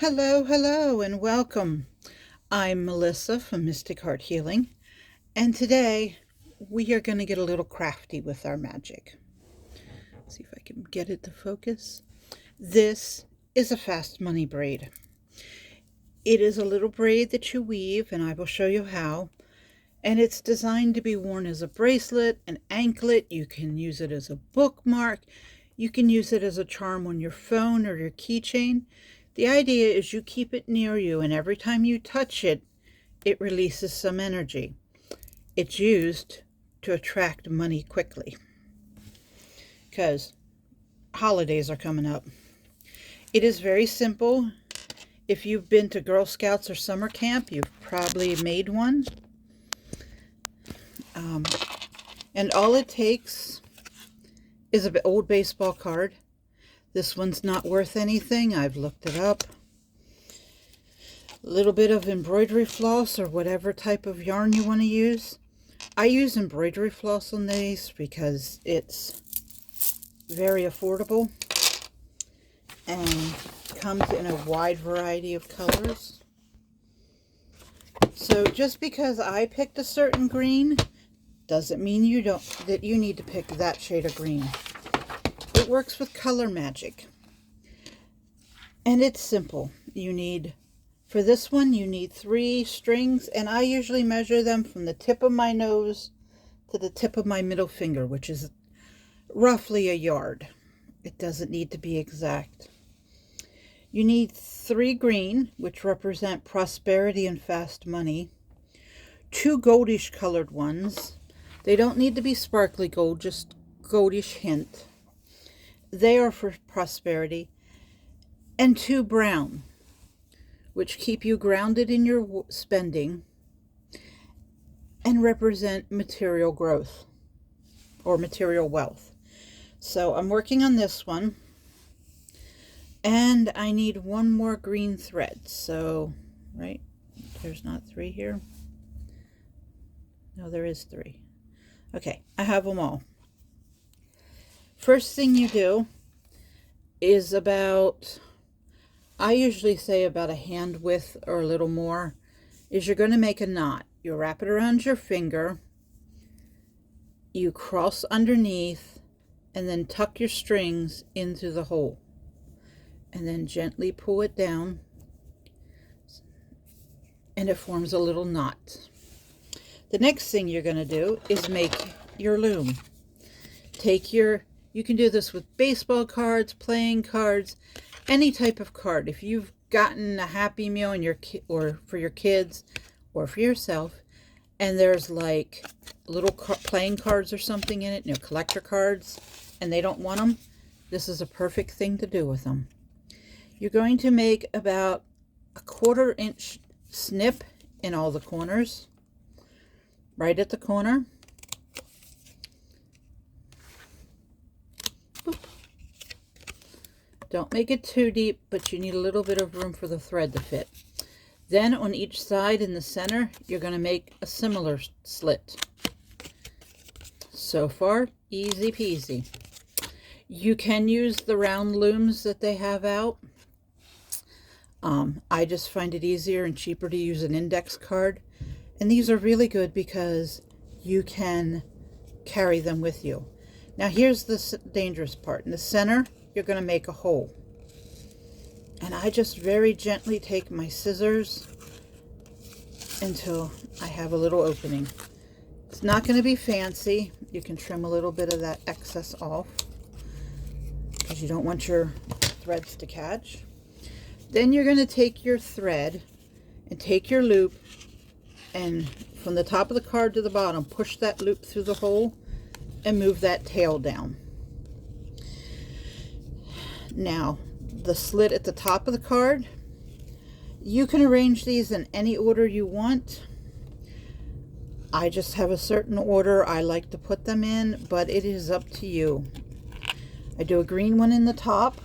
Hello, hello, and welcome. I'm Melissa from MysticHartHealing, and today we are going to get a little crafty with our magic. Let's see if I can get it to focus. This is a Fast Money Braid. It is a little braid that you weave, and I will show you how. And it's designed to be worn as a bracelet, an anklet. You can use it as a bookmark. You can use it as a charm on your phone or your keychain. The idea is you keep it near you, and every time you touch it, it releases some energy. It's used to attract money quickly because holidays are coming up. It is very simple. If you've been to Girl Scouts or summer camp, you've probably made one. And all it takes is an old baseball card. This one's not worth anything. I've looked it up. A little bit of embroidery floss or whatever type of yarn you want to use. I use embroidery floss on these because it's very affordable and comes in a wide variety of colors. So just because I picked a certain green doesn't mean that you need to pick that shade of green. It works with color magic. And it's simple. For this one, you need 3 strings, and I usually measure them from the tip of my nose to the tip of my middle finger, which is roughly a yard. It doesn't need to be exact. You need 3 green, which represent prosperity and fast money. 2 goldish colored ones. They don't need to be sparkly gold, just goldish hint. They are for prosperity. And 2 brown, which keep you grounded in your spending and represent material growth or material wealth. So I'm working on this one, and I need 1 more green thread. So, right, there's not 3 here. No, there is 3. Okay, I have them all. First thing you do is I usually say about a hand width or a little more, is you're going to make a knot. You wrap it around your finger, you cross underneath, and then tuck your strings into the hole. And then gently pull it down, and it forms a little knot. The next thing you're going to do is make your loom. You can do this with baseball cards, playing cards, any type of card. If you've gotten a Happy Meal or for your kids or for yourself, and there's like little playing cards or something in it, collector cards, and they don't want them, this is a perfect thing to do with them. You're going to make about a 1/4 inch snip in all the corners, right at the corner. Don't make it too deep, but you need a little bit of room for the thread to fit. Then on each side in the center, you're going to make a similar slit. So far, easy peasy. You can use the round looms that they have out. I just find it easier and cheaper to use an index card. And these are really good because you can carry them with you. Now here's the dangerous part. In the center, you're going to make a hole. And I just very gently take my scissors until I have a little opening. It's not going to be fancy. You can trim a little bit of that excess off because you don't want your threads to catch. Then you're going to take your thread and take your loop, and from the top of the card to the bottom, push that loop through the hole and move that tail down. Now, the slit at the top of the card, you can arrange these in any order you want. I just have a certain order I like to put them in, but it is up to you. I do a green one in the top.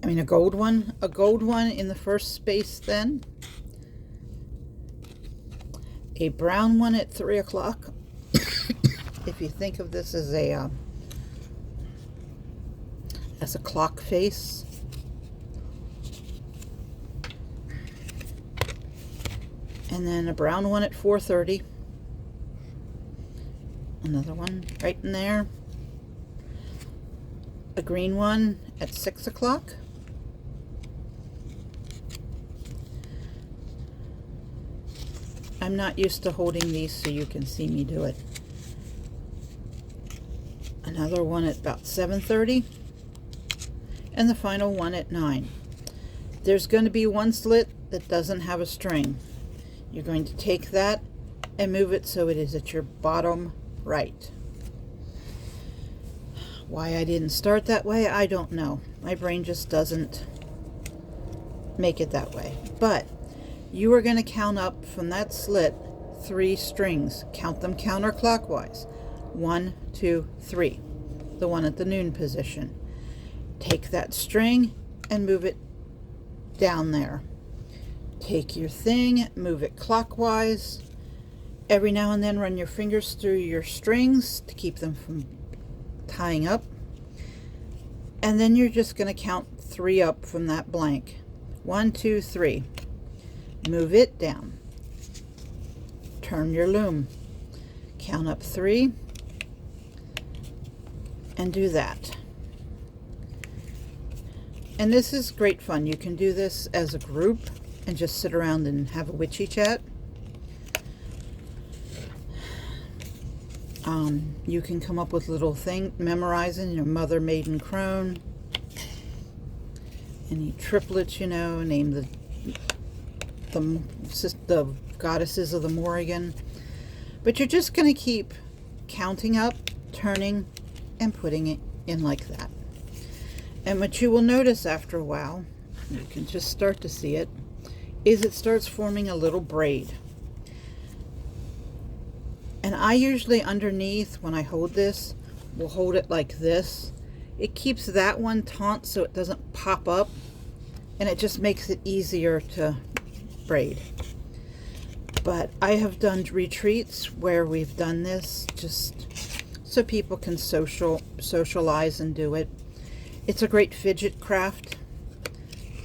A gold one in the first space, then a brown one at 3 o'clock. If you think of this as a as a clock face. And then a brown one at 4:30. Another one right in there. A green one at 6 o'clock. I'm not used to holding these so you can see me do it. Another one at about 7:30. And the final one at 9. There's going to be one slit that doesn't have a string. You're going to take that and move it so it is at your bottom right. Why I didn't start that way, I don't know. My brain just doesn't make it that way. But you are going to count up from that slit 3 strings. Count them counterclockwise. 1, 2, 3. The one at the noon position. Take that string and move it down there. Take your thing, move it clockwise. Every now and then run your fingers through your strings to keep them from tying up. And then you're just going to count 3 up from that blank. 1, 2, 3. Move it down. Turn your loom. Count up 3. And do that. And this is great fun. You can do this as a group and just sit around and have a witchy chat. You can come up with little things, memorizing your mother, maiden, crone. Any triplets, you know, name the goddesses of the Morrigan. But you're just going to keep counting up, turning, and putting it in like that. And what you will notice after a while, you can just start to see it, is it starts forming a little braid. And I usually underneath, when I hold this, will hold it like this. It keeps that one taut so it doesn't pop up, and it just makes it easier to braid. But I have done retreats where we've done this just so people can socialize and do it. It's a great fidget craft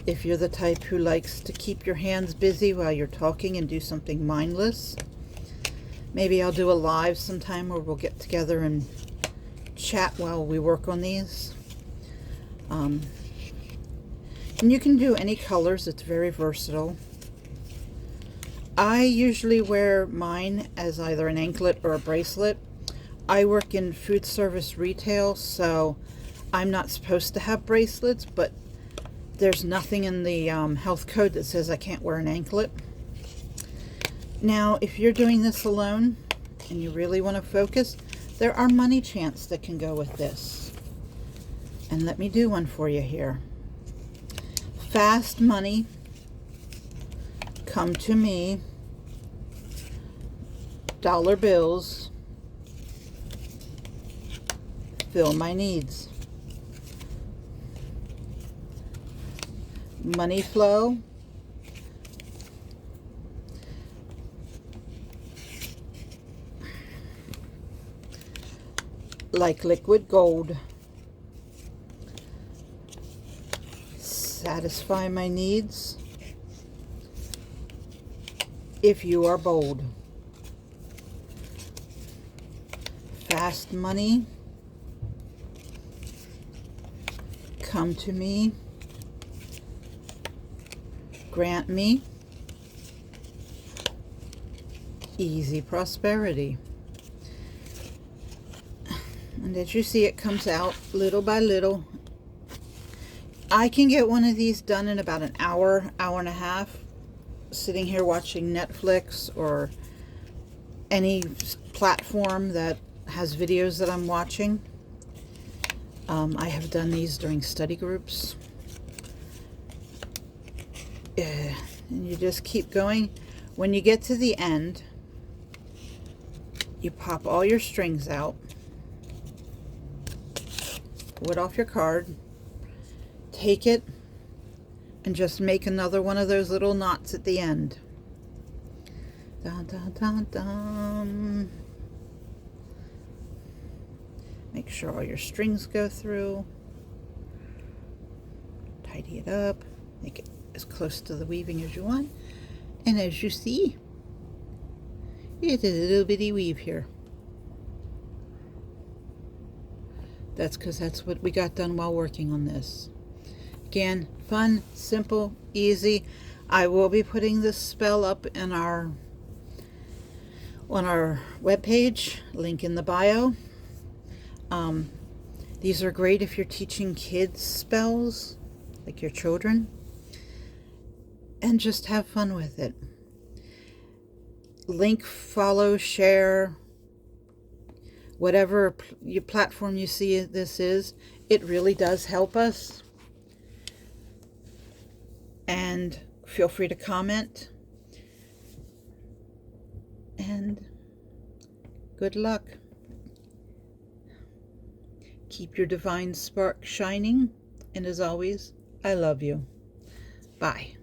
if you're the type who likes to keep your hands busy while you're talking and do something mindless. Maybe I'll do a live sometime where we'll get together and chat while we work on these. And you can do any colors. It's very versatile. I usually wear mine as either an anklet or a bracelet. I work in food service retail, so I'm not supposed to have bracelets, but there's nothing in the health code that says I can't wear an anklet. Now, if you're doing this alone and you really want to focus, there are money chants that can go with this. And let me do one for you here. Fast money, come to me. Dollar bills, fill my needs. Money flow, like liquid gold. Satisfy my needs if you are bold. Fast money, come to me. Grant me easy prosperity. And as you see, it comes out little by little. I can get one of these done in about an hour, hour and a half, sitting here watching Netflix or any platform that has videos that I'm watching. I have done these during study groups. And you just keep going. When you get to the end, you pop all your strings out, pull it off your card, take it, and just make another one of those little knots at the end. Dun, dun, dun, dun. Make sure all your strings go through. Tidy it up, make it as close to the weaving as you want. And as you see, it is a little bitty weave here. That's because that's what we got done while working on this. Again, fun, simple, easy. I will be putting this spell up in on our webpage, link in the bio. These are great if you're teaching kids spells, like your children, and just have fun with it. Link, follow, share, whatever your platform you see this is, it really does help us. And feel free to comment. And good luck. Keep your divine spark shining. And as always, I love you. Bye.